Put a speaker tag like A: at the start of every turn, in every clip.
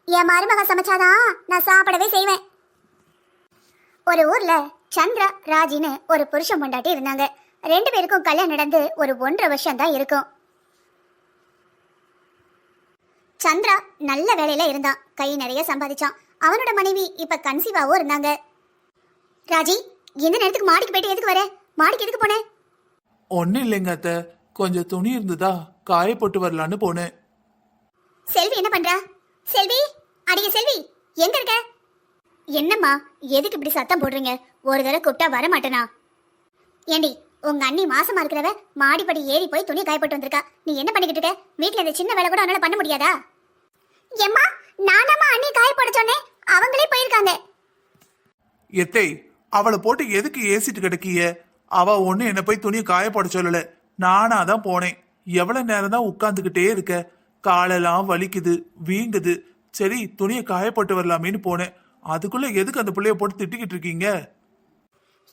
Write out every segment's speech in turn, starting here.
A: என் மருமக சமைச்சாதான் நான் சாப்பிடவே செய்வேன். ஒரு ஊர்ல சந்திரா ராஜின்னு ஒரு புருஷன் பொண்டாட்டி இருந்தாங்க. 2 பேருக்கும் கல்யாணம் நடந்து ஒரு 1.5 வருஷம் தான் இருக்கும். சந்திரா நல்ல வேலையில இருந்தான், கை நிறைய சம்பாதிச்சான். அவனோட மனைவி இப்ப கன்சீவாவும் இருந்தாங்க. ராஜி, இந்த நேரத்துக்கு மாடிக்கு போயிட்டு எதுக்கு வர? மாடிக்கு எதுக்கு போன?
B: ஒன்னும் இல்லைங்க அத்தை, கொஞ்சம் துணி இருந்ததா காய போட்டு வரலான்னு போனேன்.
A: செல்வி என்ன பண்றா? செல்வி, அடியே செல்வி, எங்க இருக்க? என்னம்மா, எதுக்கு இப்படி சத்தம் போடுறீங்க? ஒரு தடவை கூப்பிட்டா வர மாட்டேனா? ஏண்டி, உங்க அண்ணி மாசமா இருக்கிறவ மாடிப்படி ஏறி போய் துணி காய போட்டு வந்திருக்கா. நீ என்ன பண்ணிக்கிட்டு இருக்க? வீட்டுல இந்த சின்ன வேலை கூட அவனால பண்ண முடியாதா? ஏம்மா, நானாமா அண்ணி காய போட சொன்னேன், அவங்களே போயிருக்காங்க.
B: எத்தை, அவளை போட்டு எதுக்கு ஏசிட்டு கிடக்கிய? அவ ஒண்ணு என்ன போய் துணியை காய போட சொல்லல, நானா தான் போனேன். எவ்வளவு நேரம் தான் உட்கார்ந்துகிட்டே இருக்க? காலெல்லாம் வலிக்குது, வீங்குது. சரி, துணியை காய போட்டு வரலாமேன்னு போனேன். அதுக்குள்ள எதுக்கு அந்த பிள்ளைய போட்டு திட்டிக்கிட்டு இருக்கீங்க?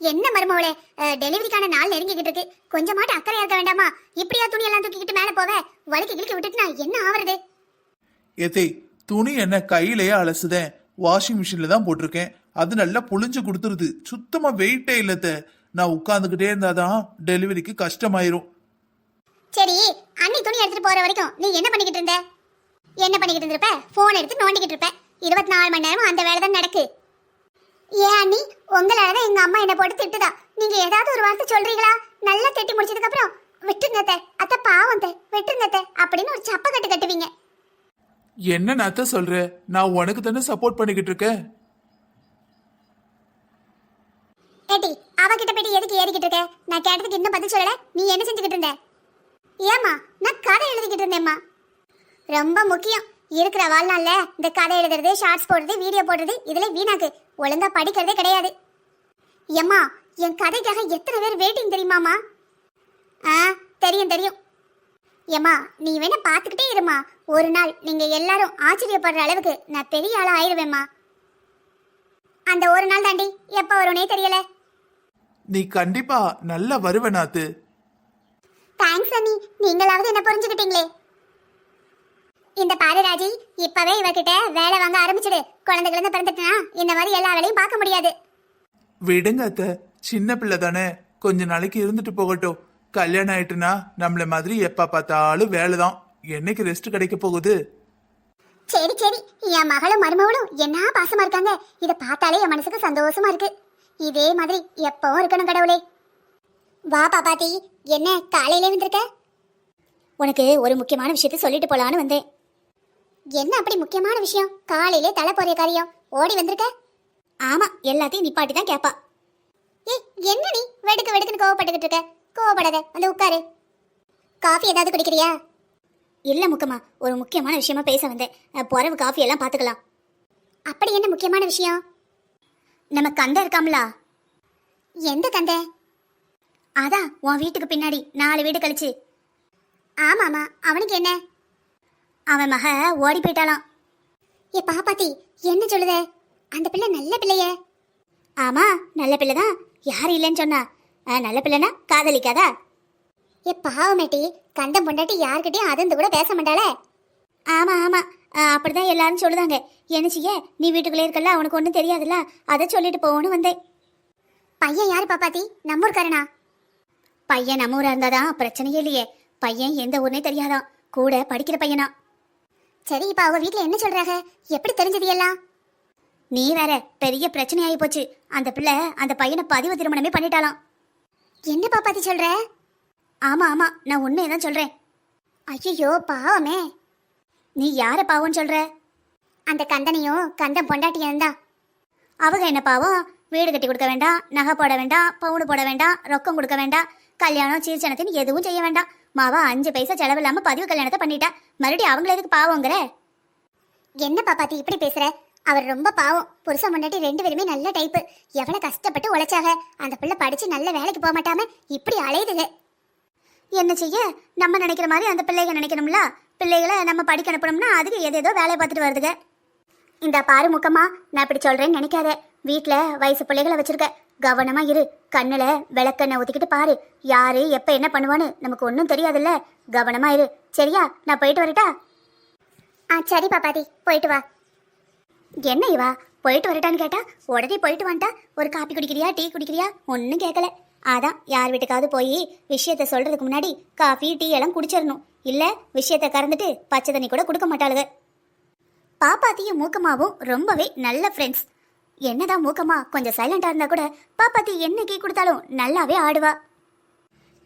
A: என்ன மருமவளே, டெலிவரிக்கான நாள் நெருங்கிக்கிட்டு இருக்கு, கொஞ்சமாட்டு அக்கறையா இருக்க வேண்டாமா? இப்படியா துணி எல்லாம் தூக்கிக்கிட்டு மேல போவ? வலிக்கு கிழிக்க விட்டுட்டு நான் என்ன ஆவறது?
B: எத்தை, துணி என்ன கையிலேயே அலசுதேன், வாஷிங் மிஷின்ல தான் போட்டிருக்கேன். அது நல்லா புளிஞ்சு கொடுத்துருது, சுத்தமா வெயிட்டே இல்லத்த. நான் உட்கார்ந்துகிட்டே இருந்தாதான் டெலிவரிக்கு கஷ்டமாயிரும்.
A: சரி, அண்ணி துணி எடுத்துட்டு போற வரைக்கும் நீ என்ன பண்ணிக்கிட்டு இருந்த? என்ன பண்ணிக்கிட்டு இருந்திருப்ப? போன் எடுத்து நோண்டிக்கிட்டு இருப்ப. 24 மணி நேரம் அந்த வேலை தான் நடக்கு. ஏன் அண்ணி, உங்களாலதான் எங்க அம்மா என்ன போட்டு திட்டுதா. நீங்க ஏதாவது ஒரு வார்த்தை சொல்றீங்களா? நல்லா திட்டி முடிச்சதுக்கு அப்புறம் விட்டுருங்க அத்தை, பாவம் விட்டுருங்க அப்படின்னு ஒரு சப்ப கட்டு கட்டுவீங்க.
B: என்ன நாத்த சொல்ற? நான் உனக்கு தானே சப்போர்ட் பண்ணிக்கிட்டு இருக்கேன்.
A: ஏட்டி, அவகிட்ட போயிட்டு எதுக்கு ஏறிக்கிட்டு இருக்க? நான் கேட்டதுக்கு இன்னும் பதில் சொல்லல. நீ என்ன செஞ்சுக்கிட்டு இருந்த? ஏமா, நான் கதை எழுதிக்கிட்டு இருந்தேம்மா. ரொம்ப முக்கியம். இருக்கிற வாழ்நாள்ல இந்த கதை எழுதுறது, ஷார்ட்ஸ் போடுறது, வீடியோ போடுறது, இதுல வீணாக்கு. ஒழுங்கா படிக்கிறதே கிடையாது. ஏம்மா, என் கதைக்காக எத்தனை பேர் வெயிட்டிங் தெரியுமாமா? தெரியும் தெரியும். ஏம்மா, நீ வேணா பாத்துக்கிட்டே இருமா. ஒரு நாள் நீங்க எல்லாரும் ஆச்சரியப்படுற அளவுக்கு நான் பெரிய ஆளா ஆயிடுவேம்மா. அந்த ஒரு நாள் தாண்டி எப்ப வரும்னே தெரியல.
B: நீ கண்டிப்பா நல்லா வருவ நாத்து.
A: தேங்க்ஸ் அண்ணி, நீங்களாவது என்ன புரிஞ்சுக்கிட்டீங்களே. இந்த பாரு ராஜி, இப்பவே இவகிட்ட வேலை வாங்க ஆரம்பிச்சிடு. குழந்தைகள் பிறந்துட்டுனா இந்த மாதிரி எல்லா வேலையும் பார்க்க முடியாது.
B: விடுங்க அத்த, சின்ன பிள்ளை தானே, கொஞ்ச நாளைக்கு இருந்துட்டு போகட்டும். கல்யாணம் ஆயிட்டுனா நம்மள மாதிரி எப்ப பார்த்தாலும் வேலைதான். என்னைக்கு ரெஸ்ட் கிடைக்க போகுது?
A: சரி சரி, என் மகளும் மருமகளும் என்ன பாசமா இருக்காங்க. இதை பார்த்தாலே என் மனசுக்கு சந்தோஷமா இருக்கு. இதே மாதிரி எப்பவும் இருக்கணும் கடவுளே. வா பாப்பாத்தி, என்ன காலையிலே வந்திருக்க? உனக்கு ஒரு முக்கியமான விஷயத்தை சொல்லிட்டு போலான்னு வந்தேன். என்ன அப்படி முக்கியமான விஷயம்? காலையிலே தலை போறிய காரியம் ஓடி வந்திருக்க? ஆமா, எல்லாத்தையும் நிப்பாட்டி தான் கேப்பா. என்ன நீ வெடுக்கு வெடுக்குன்னு கோவப்பட்டுக்கிட்டு இருக்க? கோவப்படாத, வந்து உட்காரு. காஃபி ஏதாவது குடிக்கிறியா? இல்ல முக்கம்மா, ஒரு முக்கியமான விஷயமா பேச வந்தேன். பொறவு காஃபி எல்லாம் பாத்துக்கலாம். அப்படி என்ன முக்கியமான விஷயம்? நம்ம கந்த இருக்காமலா? எந்த கந்த? அதான் உன் வீட்டுக்கு பின்னாடி 4 வீடு கழிச்சு. ஆமாமா, அவனுக்கு என்ன? அவன் மக ஓடி போயிட்டாளாம். ஏ பாப்பாத்தி, என்ன சொல்லுத? அந்த பிள்ளை நல்ல பிள்ளைய? ஆமா, நல்ல பிள்ளைதான். யாரு இல்லைன்னு சொன்னா? நல்ல பிள்ளைனா காதலிக்காதா? ஏ பாவமேட்டி, கந்தம் பொண்டாட்டி யார்கிட்டயும் அதந்து கூட பேச மாட்டாளே. ஆமா ஆமா, அப்படிதான் எல்லாரும் சொல்லுதாங்க. என்ன செய்ய, நீ வீட்டுக்குள்ளே இருக்கல, அவனுக்கு ஒன்றும் தெரியாதுல்ல, அதை சொல்லிட்டு போவோன்னு வந்தேன். பையன் யாரு பாப்பாத்தி? நம்ம ஊர்க்காரனா? பையன் நம்ம ஊரா இருந்தாதான் பிரச்சனையே இல்லையே. பையன் எந்த ஊர்னே தெரியாதான், கூட படிக்கிற பையனா. சரி, இப்ப அவங்க வீட்டுல என்ன சொல்றாங்க? எப்படி தெரிஞ்சது எல்லாம்? நீ வேற, பெரிய பிரச்சனை ஆகி போச்சு. அந்த பிள்ளை அந்த பையனை பதிவு திருமணமே பண்ணிட்டாலாம். என்ன பாப்பாத்தி சொல்ற? ஆமா ஆமா, நான் உண்மையதான் சொல்றேன். ஐயோ பாவமே. நீ யார பாவம்னு சொல்ற? அந்த கந்தனையும் கந்தன் பொண்டாட்டியும் தான். அவங்க என்ன பாவம்? வீடு கட்டி கொடுக்க வேண்டாம், நகை போட வேண்டாம், பவுனு போட வேண்டாம், ரொக்கம் கொடுக்க வேண்டாம், கல்யாணம் சீர்ச்சனத்தின்னு எதுவும் செய்ய வேண்டாம். மாவா 5 பைசா செலவில்லாம பதிவு கல்யாணத்தை பண்ணிட்டா. மறுபடியும் அவங்கள எதுக்கு பாவங்கிற? என்ன பாப்பாத்தி இப்படி பேசுற? அவர் ரொம்ப பாவம். புருஷன் முன்னாடி 2 பேருமே நல்ல டைப்பு. எவ்வளவு கஷ்டப்பட்டு உழைச்சாக. அந்த பிள்ளை படிச்சு நல்ல வேலைக்கு போக மாட்டாம இப்படி அலையுதுங்க. என்ன செய்ய, நம்ம நினைக்கிற மாதிரி அந்த பிள்ளைங்க நினைக்கணும்ல. பிள்ளைகளை நம்ம படிக்க அனுப்பணும்னா அதுக்கு ஏதேதோ வேலையை பார்த்துட்டு வருதுங்க. இந்த பாரு முக்கம்மா, நான் இப்படி சொல்றேன்னு நினைக்காத. வீட்டுல வயசு பிள்ளைகளை வச்சிருக்க, கவனமா இரு. கண்ணுல விளக்கெண்ணெய் ஊத்திக்கிட்டு பாரு. யாரு எப்ப என்ன பண்ணுவான்னு நமக்கு ஒன்றும் தெரியாதுல்ல. கவனமா இரு, சரியா? நான் போயிட்டு வரட்டா? சரி பாப்பாதி, போயிட்டு வா. என்ன இவா போயிட்டு வரட்டான்னு கேட்டா உடனே போயிட்டு வந்துட்டா. ஒரு காப்பி குடிக்கிறியா டீ குடிக்கிறியா ஒன்றும் கேட்கல. அதான் யார் வீட்டுக்காவது போய் விஷயத்த சொல்றதுக்கு முன்னாடி காஃபி டீ எல்லாம் குடிச்சிடணும். இல்ல விஷயத்த கறந்துட்டு பச்சை தண்ணி கூட கொடுக்க மாட்டாளுங்க. பாப்பாத்தியும் மூக்கமாவும் ரொம்பவே நல்ல ஃப்ரெண்ட்ஸ். என்னதான் மூக்கமா கொஞ்சம் சைலண்டா இருந்தா கூட பாப்பாத்தி என்ன கீ கொடுத்தாலும் நல்லாவே ஆடுவா.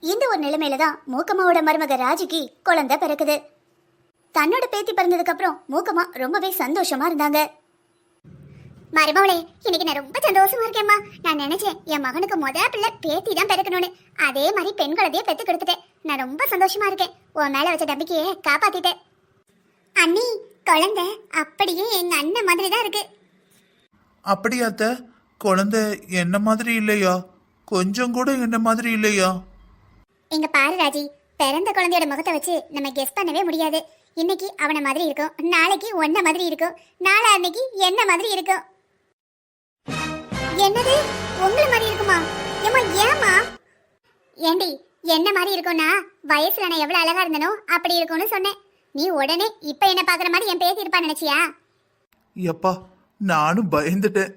A: இந்த ஒரு நிலைமையில தான் மூக்கம்மாவோட மருமக ராஜிக்கு குழந்தை பிறக்குது. தன்னோட பேத்தி பிறந்ததுக்கு அப்புறம் மூக்கம்மா ரொம்பவே சந்தோஷமா இருந்தாங்க. மருமவளே, இன்னைக்கு நான் ரொம்ப சந்தோஷமா இருக்கேம்மா. நான் நினைச்சேன் என் மகனுக்கு முதல் பிள்ளை பேத்தி தான் பிறக்கணும்னு. அதே மாதிரி பெண் குழந்தைய பெத்து கொடுத்துட்டேன். நான் ரொம்ப சந்தோஷமா இருக்கேன். உன் மேல வச்ச நம்பிக்கையை காப்பாத்திட்டேன். அண்ணி, குழந்தை அப்படியே எங்க அண்ணன் மாதிரி தான் இருக்கு.
B: அப்படியாத்த? குழந்தை என்ன மாதிரி இல்லையா? கொஞ்சம் கூட என்ன மாதிரி இல்லையா?
A: இங்க பாரு ராஜி, பிறந்த குழந்தையோட முகத்தை வச்சு நம்ம கெஸ் பண்ணவே முடியாது. இன்னைக்கு அவனை மாதிரி இருக்கும், நாளைக்கு ஒன்ன மாதிரி இருக்கும், நாளை அன்னைக்கு என்ன மாதிரி இருக்கும். என்னது உங்களை மாதிரி இருக்குமா? ஏமா ஏமா? ஏண்டி என்ன மாதிரி இருக்கும்னா வயசுல நான் எவ்வளவு அழகா இருந்தனோ அப்படி இருக்கும்னு சொன்னேன். நீ உடனே இப்ப என்ன பாக்குற மாதிரி என் பேத்தி இருப்பா நினைச்சியா?
B: எப்பா, நானும் பயந்துட்டேன்.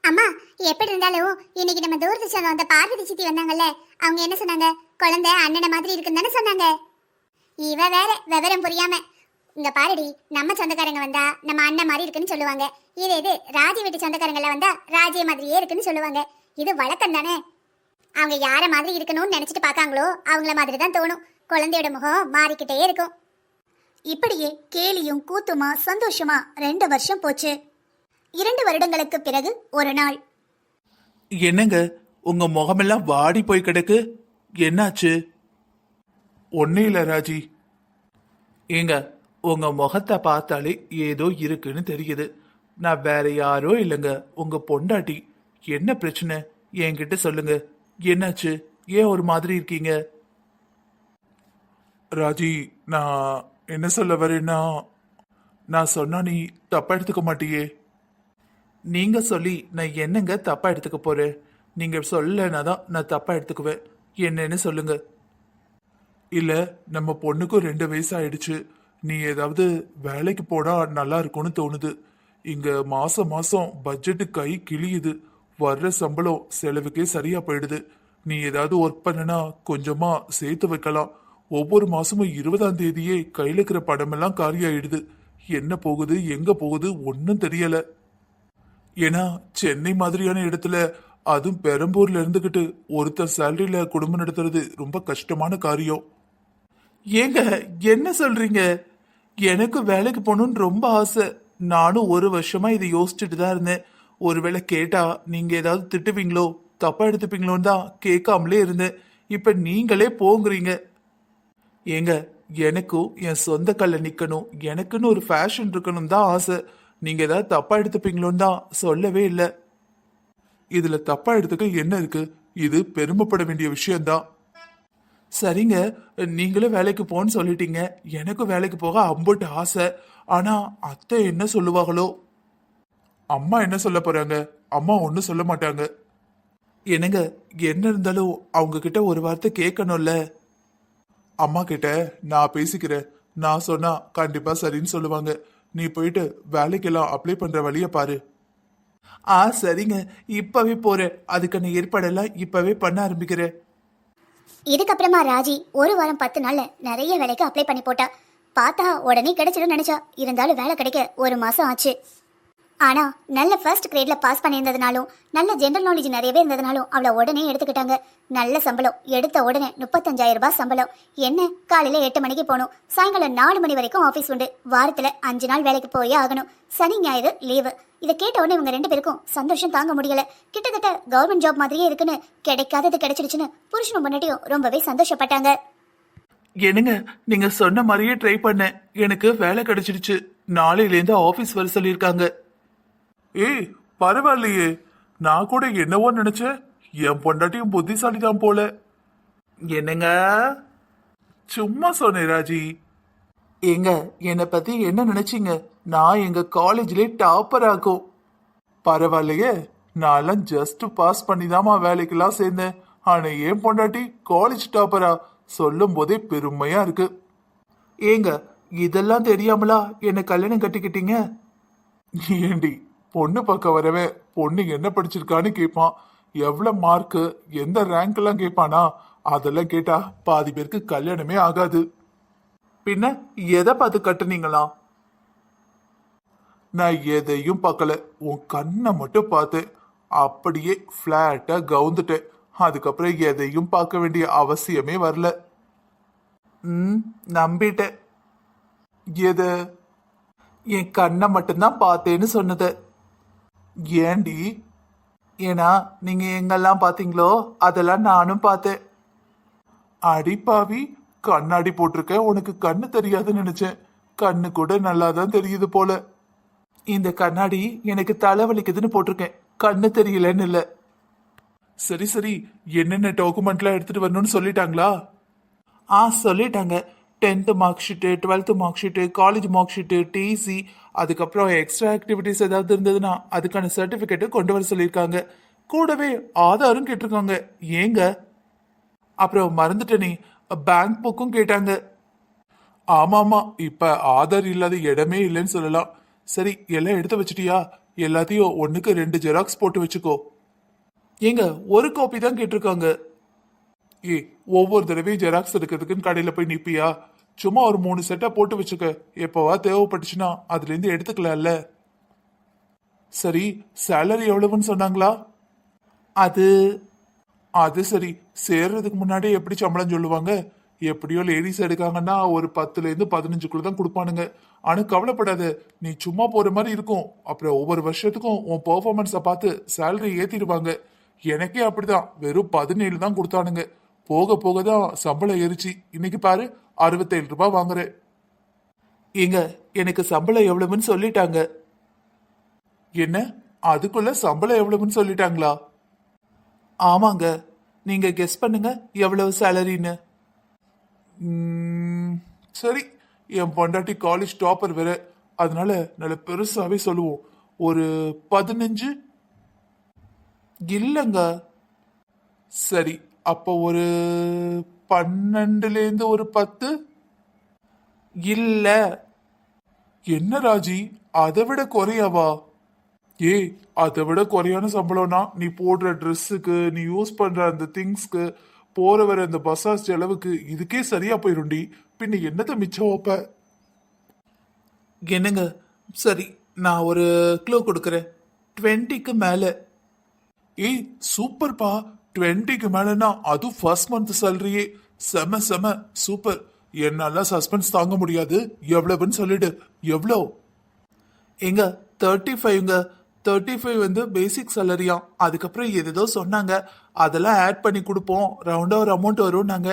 A: அம்மா, எப்படி இருந்தாலும் இன்னைக்கு நம்ம தூரத்து சொந்தம் அந்த பார்வதி சித்தி வந்தாங்கல்ல, அவங்க என்ன சொன்னாங்க? குழந்தை அண்ணனை மாதிரி இருக்குன்னு தானே சொன்னாங்க. இவ வேற விவரம் புரியாம. இங்க பாருடி, நம்ம சொந்தக்காரங்க வந்தா நம்ம அண்ணன் மாதிரி இருக்குன்னு சொல்லுவாங்க. இது ராஜி வீட்டு சொந்தக்காரங்கள வந்தா ராஜிய மாதிரியே இருக்குன்னு சொல்லுவாங்க. இது வழக்கம் தானே. அவங்க யார மாதிரி இருக்கணும்னு நினைச்சிட்டு பாக்காங்களோ அவங்கள மாதிரி தான் தோணும். குழந்தையோட முகம் மாறிக்கிட்டே இருக்கும். இப்படியே கேலியும் கூத்துமா சந்தோஷமா 2 வருஷம் போச்சு. 2 வருடங்களுக்கு பிறகு ஒரு நாள்.
B: என்னங்க உங்க முகமெல்லாம் வாடி போய் கிடக்கு? என்னாச்சு? ஒன்னே இல்ல ராஜி. ஏங்க, உங்க முகத்தை பார்த்தாலே ஏதோ இருக்குன்னு தெரியுது. நான் வேற யாரோ இல்லைங்க, உங்க பொண்டாட்டி. என்ன பிரச்சனை என்கிட்ட சொல்லுங்க. என்னாச்சு? ஏன் ஒரு மாதிரி இருக்கீங்க? ராஜி, நான் என்ன சொல்ல வரேன்னா, நான் சொன்னா நீ தப்பா எடுத்துக்க மாட்டியே? நீங்க சொல்லி நான் என்னங்க தப்பா எடுத்துக்க போறேன்? நீங்க சொல்லனா தான் நான் தப்பா எடுத்துக்குவேன். என்னன்னு சொல்லுங்க. இல்ல, நம்ம பொண்ணுக்கும் 2 வயசு ஆயிடுச்சு. நீ ஏதாவது வேலைக்கு போனா நல்லா இருக்கும்னு தோணுது. இங்க மாசம் மாசம் பட்ஜெட்டு கை கிழியுது. வர்ற சம்பளம் செலவுக்கே சரியா போயிடுது. நீ ஏதாவது ஒர்க் பண்ணனா கொஞ்சமா சேர்த்து வைக்கலாம். ஒவ்வொரு மாசமும் 20ஆம் தேதியே கையில இருக்கிற படமெல்லாம் காலியாயிடுது. என்ன போகுது எங்க போகுது ஒன்னும் தெரியல. ஏன்னா சென்னை மாதிரியான இடத்துல, அதுவும் பெரம்பூர்ல இருந்துகிட்டு ஒருத்தர் சேலரியில குடும்பம் நடத்துறது ரொம்ப கஷ்டமான காரியம். ஏங்க என்ன சொல்றீங்க? எனக்கு வேலைக்கு போகணும்னு ரொம்ப ஆசை. நானும் 1 வருஷமா இதை யோசிச்சுட்டு தான் இருந்தேன். ஒருவேளை கேட்டா நீங்க ஏதாவது திட்டுவீங்களோ தப்பா எடுத்துப்பீங்களோன்னு தான் கேட்காமலே இருந்தேன். இப்ப நீங்களே போங்கிறீங்க. ஏங்க, எனக்கும் என் சொந்த கல்ல நிக்கணும், எனக்குன்னு ஒரு ஃபேஷன் இருக்கணும் தான் ஆசை. நீங்க ஏதாவது தப்பா எடுத்துப்பீங்களோன்னு தான் சொல்லவே இல்லை. இதுல தப்பா எடுத்துக்க என்ன இருக்கு? இது பெருமைப்பட வேண்டிய விஷயம்தான். சரிங்க, நீங்களும் வேலைக்கு போன்னு சொல்லிட்டீங்க. எனக்கும் வேலைக்கு போக அம்புட்டு ஆசை. ஆனா அத்தை என்ன சொல்லுவாங்களோ? அம்மா என்ன சொல்ல போறாங்க? அம்மா ஒன்னும் சொல்ல மாட்டாங்க. என்னங்க, என்ன இருந்தாலும் அவங்க கிட்ட ஒரு வார்த்தை கேட்கணும்ல. அம்மா கிட்ட நான் பேசிக்கிறேன். நான் சொன்னா கண்டிப்பா சரின்னு சொல்லுவாங்க. நீ போயிட்டு வேலைக்கெல்லாம் அப்ளை பண்ற வழிய பாரு. சரிங்க, இப்பவே போறேன். அதுக்கான ஏற்பாடெல்லாம் இப்பவே பண்ண ஆரம்பிக்கிறேன்.
A: இதுக்கப்புறமா ராஜி 1 வாரம் 10 நாள்ல நிறைய வேலைக்கு அப்ளை பண்ணி போட்டா. பார்த்தா உடனே கிடைச்சிடும் நினைச்சா. இருந்தாலும் வேலை கிடைக்க 1 மாசம் ஆச்சு. ஆனா நல்ல ஃபர்ஸ்ட் கிரேட்ல பாஸ் பண்ணியிருந்ததுனாலும் நல்ல ஜெனரல் நாலேஜ் நிறையவே இருந்ததுனாலும் அவளை உடனே எடுத்துக்கிட்டாங்க. நல்ல சம்பளம், எடுத்த உடனே 35,000 ரூபாய் சம்பளம். என்ன, காலையில 8 மணிக்கு போகணும், சாயங்காலம் 4 மணி வரைக்கும் ஆஃபீஸ் உண்டு. வாரத்துல 5 நாள் வேலைக்கு போயே ஆகணும். சனி ஞாயிறு லீவு. இதை கேட்ட உடனே இவங்க 2 பேருக்கும் சந்தோஷம் தாங்க முடியல. கிட்டத்தட்ட கவர்மெண்ட் ஜாப் மாதிரியே இருக்குன்னு, கிடைக்காதது கிடைச்சிடுச்சுன்னு புருஷனும் பொண்டாட்டியும் ரொம்பவே சந்தோஷப்பட்டாங்க.
B: என்னங்க, நீங்க சொன்ன மாதிரியே ட்ரை பண்ணேன். எனக்கு வேலை கிடைச்சிடுச்சு. நாளையிலேருந்து ஆபீஸ் வர சொல்லியிருக்காங்க. ஏய், பரவாயில்லையே. நான் கூட என்னவோ நினைச்சேன். என் பொண்டாட்டியும் புத்திசாலி தான் போல. என்னங்க, சும்மா சொன்னேன் ராஜி. ஏங்க, என்னை பத்தி என்ன நினைச்சீங்க? நான் எங்க காலேஜ்ல டாப்பர் ஆகும். பரவாயில்லையே, நான் ஜஸ்ட் பாஸ் பண்ணிதாமா வேலைக்கெல்லாம் சேர்ந்தேன். ஆனா என் பொண்டாட்டி காலேஜ் டாப்பரா? சொல்லும் போதே பெருமையா இருக்கு. ஏங்க, இதெல்லாம் தெரியாமலா என்ன கல்யாணம் கட்டிக்கிட்டீங்க? ஏண்டி, பொண்ணு பார்க்க வரவே பொண்ணு என்ன படிச்சிருக்கான்னு கேட்பான். எவ்வளவு மார்க்கு, எந்த ரேங்க் எல்லாம் கேட்பானா? அதெல்லாம் கேட்டா பாதி பேருக்கு கல்யாணமே ஆகாது. பின்ன எதை பார்த்து கட்டுனீங்களா? நான் எதையும் பார்க்கல, உன் கண்ணை மட்டும் பார்த்தேன். அப்படியே பிளாட்டா கவுந்துட்டேன். அதுக்கப்புறம் எதையும் பார்க்க வேண்டிய அவசியமே வரல. நம்பிட்டேன். எத? என் கண்ணை மட்டும்தான் பார்த்தேன்னு சொன்னது. ஏண்டி? ஏன்னா நீங்க எங்கெல்லாம் பாத்தீங்களோ அதெல்லாம் நானும் பார்த்தேன். அடிப்பாவி, கண்ணாடி போட்டிருக்க, உனக்கு கண்ணு தெரியாதுன்னு நினைச்சேன். கண்ணு கூட நல்லாதான் தெரியுது போல. இந்த கண்ணாடி எனக்கு தலைவலிக்குதுன்னு போட்டிருக்கேன், கண்ணு தெரியலன்னு இல்ல. சரி சரி, என்னென்ன டாக்குமெண்ட்லாம் எடுத்துட்டு வரணும்னு சொல்லிட்டாங்களா? சொல்லிட்டாங்க. 10th mark sheet, 12th mark sheet, college mark sheet, TC, அதுக்கப்புறம் எக்ஸ்ட்ரா ஆக்டிவிட்டிஸ் ஏதாவது இருந்ததுன்னா அதுக்கான சர்டிஃபிகேட்டு கொண்டு வர சொல்லியிருக்காங்க. கூடவே ஆதாரும் கேட்டிருக்காங்க. ஏங்க? அப்புறம் மறந்துட்டேனே, பேங்க் புக்கும் கேட்டாங்க. ஆமாமா, இப்ப ஆதார் இல்லாத இடமே இல்லைன்னு சொல்லலாம். சரி, எல்லாம் எடுத்து வச்சிட்டியா? எல்லாத்தையும் 1க்கு 2 ஜெராக்ஸ் போட்டு வச்சுக்கோ. ஏங்க, ஒரு காப்பி தான் கேட்டிருக்காங்க. ஒவ்வொரு தடவையும் ஜெராக்ஸ் எடுக்கிறதுக்குன்னு கடையில போய் நிப்பியா? சும்மா ஒரு 3 செட்டா போட்டு வச்சுக்க. எப்பவா தேவைப்பட்டுச்சுன்னா அதுல இருந்து எடுத்துக்கலாம்ல. சரி, சேலரி எவ்வளவுன்னு சொன்னாங்களா? அது அது சரி, சேர்றதுக்கு முன்னாடி எப்படி சம்பளம் சொல்லுவாங்க? எப்படியோ லேடிஸ் எடுக்காங்கன்னா ஒரு 10ல இருந்து 15க்குள்ள தான் கொடுப்பானுங்க. ஆனா கவலைப்படாத, நீ சும்மா போற மாதிரி இருக்கும். அப்புறம் ஒவ்வொரு வருஷத்துக்கும் உன் பெர்ஃபார்மன்ஸை பார்த்து சேலரி ஏத்திடுவாங்க. எனக்கே அப்படிதான், வெறும் 17 தான் கொடுத்தானுங்க. போக போக தான் சம்பளம் ஏறிச்சு. இன்னைக்கு பாரு, 67 ரூபாய் வாங்குறேன். ஏங்க, எனக்கு சம்பளம் எவ்வளவுன்னு சொல்லிட்டாங்க. என்ன, அதுக்குள்ள சம்பளம் எவ்வளவுன்னு சொல்லிட்டாங்களா? ஆமாங்க, நீங்க கெஸ் பண்ணுங்க எவ்வளவு சேலரின்னு. சரி, என் பொண்டாட்டி காலேஜ் டாப்பர் வேற, அதனால நல்ல பெருசாவே சொல்லுவோம். ஒரு 15. இல்லங்க. சரி, அப்போ ஒரு 12ல இருந்து ஒரு 10. இல்ல. என்ன ராஜி, அதை விட குறையாவா? அதை விட குறையான சம்பளம்னா நீ போடுற ட்ரெஸ்ஸுக்கு, நீ யூஸ் பண்ற அந்த திங்ஸ்க்கு, போற வர அந்த பஸ்ஸாஸ் செலவுக்கு இதுக்கே சரியா போயிருண்டி. பின்ன என்னத்த மிச்சம் வைப்ப? என்னங்க, சரி, நான் ஒரு க்ளூ கொடுக்கறேன். 20க்கு மேல. சூப்பர்ப்பா, 20க்கு மேலனா அதுவும் ஃபர்ஸ்ட் மந்த் சேலரியே. செம செம சூப்பர். என்னால சஸ்பென்ஸ் தாங்க முடியாது. எவ்வளவுன்னு சொல்லிடு. எவ்வளோ? எங்க 35ங்க. 35 வந்து பேசிக் சேலரியா. அதுக்கப்புறம் ஏதோ சொன்னாங்க, அதெல்லாம் ஆட் பண்ணி கொடுப்போம், ரவுண்டா ஒரு அமௌண்ட் வரும் நாங்க.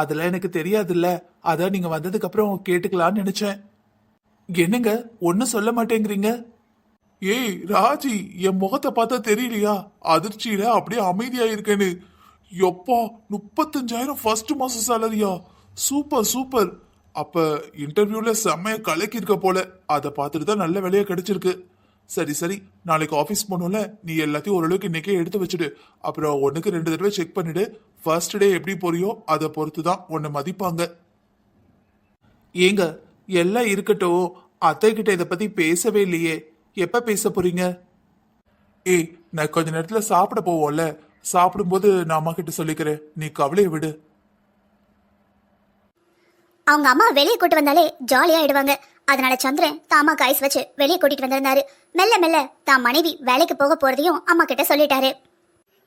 B: அதெல்லாம் எனக்கு தெரியாதுல்ல, அதான் நீங்க வந்ததுக்கு அப்புறம் கேட்டுக்கலாம்னு நினைச்சேன். என்னங்க, ஒன்னும் சொல்ல மாட்டேங்கிறீங்க? ராஜி, என் முகத்தை பார்த்தா தெரியலையா? அதிர்ச்சியில அப்படியே அமைதியா இருக்கேன்னு. எப்பா, 35,000 ஃபர்ஸ்ட் மாசம் சேலரியா? Super super. அப்ப இன்டர்வியூல செம்மைய கலக்கி இருக்க போல. அதை பார்த்துட்டு தான் நல்ல வேலையா கிடைச்சிருக்கு. சரி சரி, நாளைக்கு ஆபீஸ் போனோம்ல, நீ எல்லாத்தையும் ஓரளவுக்கு இன்னைக்கே எடுத்து வச்சுடு. அப்புறம் 1க்கு 2 தடவை செக் பண்ணிடு. ஃபர்ஸ்ட் டே எப்படி போறியோ அதை பொறுத்து தான் உன்னை மதிப்பாங்க. ஏங்க, எல்லாம் இருக்கட்டும், அத்தை கிட்ட இதை பத்தி பேசவே இல்லையே. எப்ப பேச போறீங்க? நான் கொஞ்ச நேரத்துல சாப்பிட போவோம்ல, சாப்பிடும்போது நான் அம்மா கிட்ட சொல்லிக்கிறேன், நீ கவலையை விடு.
A: அவங்க அம்மா வெளியே கூட்டு வந்தாலே ஜாலியா ஆயிடுவாங்க. அதனால சந்திரன் தாமா காய்ஸ் வச்சு வெளியே கூட்டிட்டு வந்திருந்தாரு. மெல்ல மெல்ல தான் மனைவி வேலைக்கு போக போறதையும் அம்மா கிட்ட சொல்லிட்டாரு.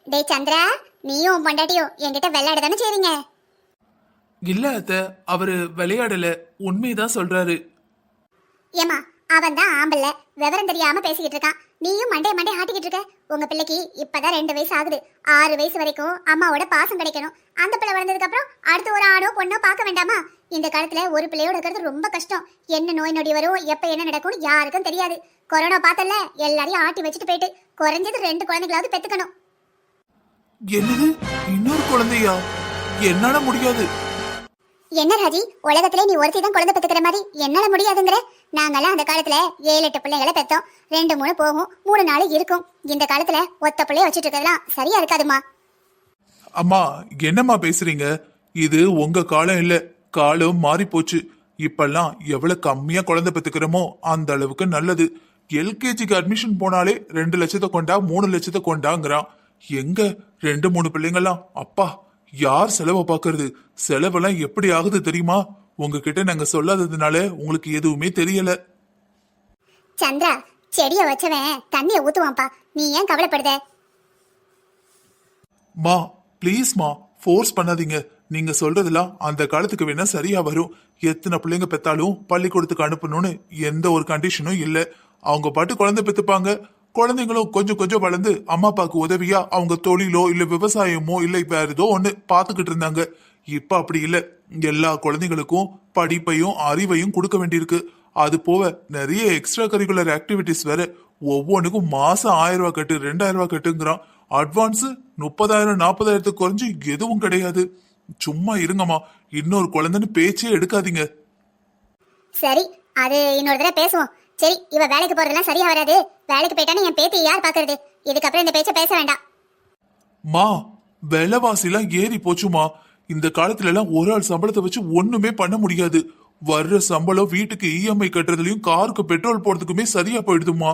A: டேய் சந்திரா, நீயும் பொண்டாட்டியும் என்கிட்ட விளையாட தானே செய்றீங்க?
B: இல்ல அத்தை, அவரு விளையாடல, உண்மைதான் சொல்றாரு.
A: ஏமா, அவன் தான் ஆம்பல்ல, விவரம் தெரியாம பேசிக்கிட்டு இருக்கான். நீயும் மண்டே ஆட்டிக்கிட்டு இருக்க. உங்க பிள்ளைக்கு இப்பதான் 2 வயசு ஆகுது. 6 வயசு வரைக்கும் அம்மாவோட பாசம் கிடைக்கணும். அந்த பிள்ளை வளர்ந்ததுக்கு அப்புறம் அடுத்து ஒரு ஆணோ பொண்ணோ பார்க்க வேண்டாமா? இந்த காலத்துல ஒரு பிள்ளையோட இருக்கிறது ரொம்ப கஷ்டம். என்ன நோய் நொடி வரும், எப்ப என்ன நடக்கும் யாருக்கும் தெரியாது. கொரோனா பார்த்தல, எல்லாரையும் ஆட்டி வச்சுட்டு போயிட்டு குறைஞ்சது 2 குழந்தைகளாவது பெத்துக்கணும்.
B: என்னது, இன்னொரு குழந்தையா? என்னால முடியாது.
A: என்ன ராஜி, உலகத்திலே நீ ஒருத்தி தான் குழந்தை பெத்துக்கிற மாதிரி என்னால முடியாதுங்கிற? நாங்கெல்லாம் அந்த காலத்துல 7-8 பிள்ளைகளை பெத்தோம். 2-3 போகும், 3 நாள் இருக்கும். இந்த காலத்துல ஒத்த பிள்ளைய வச்சுட்டு இருக்கிறதுலாம் சரியா இருக்காதுமா.
B: அம்மா, என்னம்மா பேசுறீங்க? இது உங்க காலம் இல்ல, காலம் மாறி போச்சு. இப்பெல்லாம் எவ்வளவு கம்மியா குழந்தை பெத்துக்கிறோமோ அந்த அளவுக்கு நல்லது. எல்கேஜிக்கு அட்மிஷன் போனாலே 2 லட்சத்தை கொண்டா 3 லட்சத்தை கொண்டாங்கிறான். எங்க 2-3 பிள்ளைங்கலாம் அப்பா யார் செலவை பாக்குறது? செலவெல்லாம் எப்படி ஆகுது தெரியுமா? உங்ககிட்ட நாங்க சொல்லாததுனால உங்களுக்கு எதுவுமே தெரியல.
A: சந்திரா, செடிய வச்சவன் தண்ணிய ஊத்துவான்ப்பா, நீ ஏன் கவலைப்படுத?
B: மா ப்ளீஸ்மா, ஃபோர்ஸ் பண்ணாதீங்க. நீங்க சொல்றதெல்லாம் அந்த காலத்துக்கு வேணா சரியா வரும். எத்தனை பிள்ளைங்க பெத்தாலும் பள்ளிக்கூடத்துக்கு அனுப்பணும்னு எந்த ஒரு கண்டிஷனும் இல்ல. அவங்க பாட்டு குழந்தை பெத்துப்பாங்க. குழந்தைங்களும் கொஞ்சம் கொஞ்சம் வளர்ந்து அம்மா அப்பாவுக்கு உதவியா அவங்க தொழிலோ இல்ல விவசாயமோ இல்ல வேற ஏதோ ஒண்ணு பாத்துக்கிட்டு இருந்தாங்க. இப்ப அப்படி இல்ல. எல்லா குழந்தைங்களுக்கும் படிப்பையும் அறிவையும் கொடுக்க வேண்டியிருக்கு. அது போக நிறைய எக்ஸ்ட்ரா கரிக்குலர் ஆக்டிவிட்டிஸ் வேற. ஒவ்வொன்றுக்கும் மாசம் 1000 ரூபாய் கட்டு 2000 ரூபாய் கட்டுங்கிறான். அட்வான்ஸ் 30,000-40,000 குறைஞ்சு எதுவும் கிடையாது. சும்மா இருங்கம்மா, இன்னொரு குழந்தைன்னு பேச்சே எடுக்காதீங்க.
A: சரி, அது இன்னொரு தடவை பேசுவோம். சரி, இவ வேலைக்கு போறதெல்லாம் சரியா வராது. வேலைக்கு போயிட்டானே என் பேத்தி யார் பாக்குறது? இதுக்கப்புறம் இந்த பேச்ச பேச வேண்டாம்.
B: மா, விலைவாசி எல்லாம் ஏறி போச்சுமா. இந்த காலத்துல எல்லாம் ஒரு ஆள் சம்பளத்தை வச்சு ஒண்ணுமே பண்ண முடியாது. வர்ற சம்பளம் வீட்டுக்கு இஎம்ஐ கட்டுறதுலயும் காருக்கு பெட்ரோல் போடுறதுக்குமே சரியா போயிடுதுமா.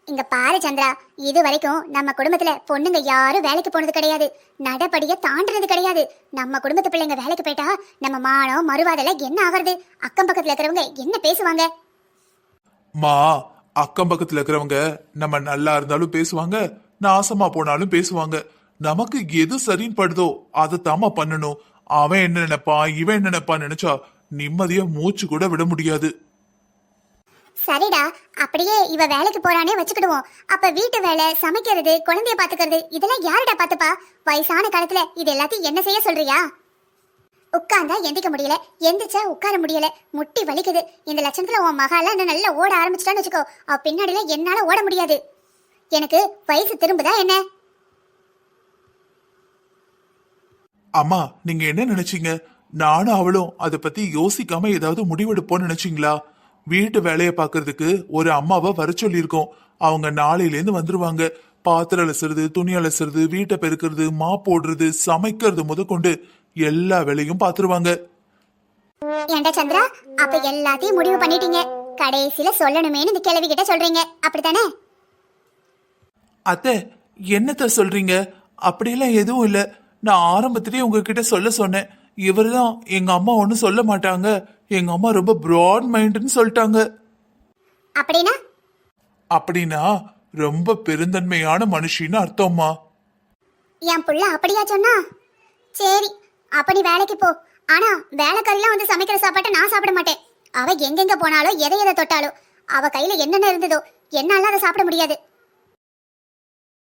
A: இங்க பாரு சந்திரா, இது வரைக்கும் நம்ம குடும்பத்துல பொண்ணுங்க யாரும் வேலைக்கு போனது கிடையாது. நடபடிய தாண்டறது கிடையாது. நம்ம குடும்பத்து பிள்ளைங்க வேலைக்கு போயிட்டா நம்ம மானம் மறுவாதெல்லாம் என்ன ஆகுறது? அக்கம் பக்கத்துல இருக்கிறவங்க என்ன பேசுவாங்க?
B: மா, அக்கம் பக்கத்துல இருக்கிறவங்க நம்ம நல்லா இருந்தாலும் பேசுவாங்க, நாசமா போனாலும் பேசுவாங்க. நமக்கு எது சரின்னு படுதோ அதை தாமா பண்ணணும். அவன் என்ன நினைப்பான் இவன் என்ன நினைப்பான் நினைச்சா நிம்மதியா மூச்சு கூட விட முடியாது.
A: சரிடா, அப்படியே இவ வேலைக்கு போறானே வச்சுக்கிடுவோம். அப்ப வீட்டு வேலை, சமைக்கிறது, குழந்தைய பாத்துக்கிறது இதெல்லாம் யாருடா பாத்துப்பா? வயசான காலத்துல இது எல்லாத்தையும் என்ன செய்ய சொல்றியா? உட்கார்ந்தா எந்திக்க முடியல, எந்திரிச்சா உட்கார முடியல, முட்டி வலிக்குது. இந்த லட்சணத்துல உன் மகால என்ன நல்லா ஓட ஆரம்பிச்சிட்டான்னு வச்சுக்கோ, அவ பின்னாடில என்னால ஓட முடியாது. எனக்கு வயசு திரும்புதா என்ன?
B: அம்மா, நீங்க என்ன நினைச்சீங்க? நானும் அவளும் அதை பத்தி யோசிக்காம ஏதாவது முடிவெடுப்போம்னு நினைச்சீங்களா? வீட்டு வேலையை பாக்குறதுக்கு ஒரு அம்மாவை வர சொல்லியிருக்கோம். அவங்க நாளையில இருந்து வந்துருவாங்க. பாத்திரம் அலசுறது, துணி அலசுறது, வீட்டை பெருக்கிறது, மா போடுறது, சமைக்கிறது முதற்கொண்டு எல்லா வேலையும் பாத்துருவாங்க.
A: ஏண்டா சந்திரா, அப்ப எல்லாத்தையும் முடிவு பண்ணிட்டீங்க. கடைசியில சொல்லணுமேனு இந்த கிழவி கிட்ட சொல்றீங்க, அப்படித்தானே?
B: அத்தை, என்னத்த சொல்றீங்க? அப்படியெல்லாம் எதுவும் இல்ல. நான் ஆரம்பத்திலேயே உங்ககிட்ட சொல்ல சொன்னேன். இவர்தான் எங்க அம்மா ஒன்னும் சொல்ல மாட்டாங்க, எங்க அம்மா ரொம்ப பிராட் மைண்ட்னு சொல்லிட்டாங்க.
A: அப்படின்னா?
B: அப்படின்னா ரொம்ப பெருந்தன்மையான மனுஷின்னு அர்த்தம்மா.
A: என் புள்ள அப்படியா சொன்னா? சரி, அப்ப நீ வேலைக்கு போ. ஆனா வேலைக்காரிலாம் வந்து சமைக்கிற சாப்பாட்டை நான் சாப்பிட மாட்டேன். அவ எங்கெங்க போனாலும் எதை எதை தொட்டாலும் அவ கையில என்னென்ன இருந்ததோ என்னால அதை சாப்பிட முடியாது.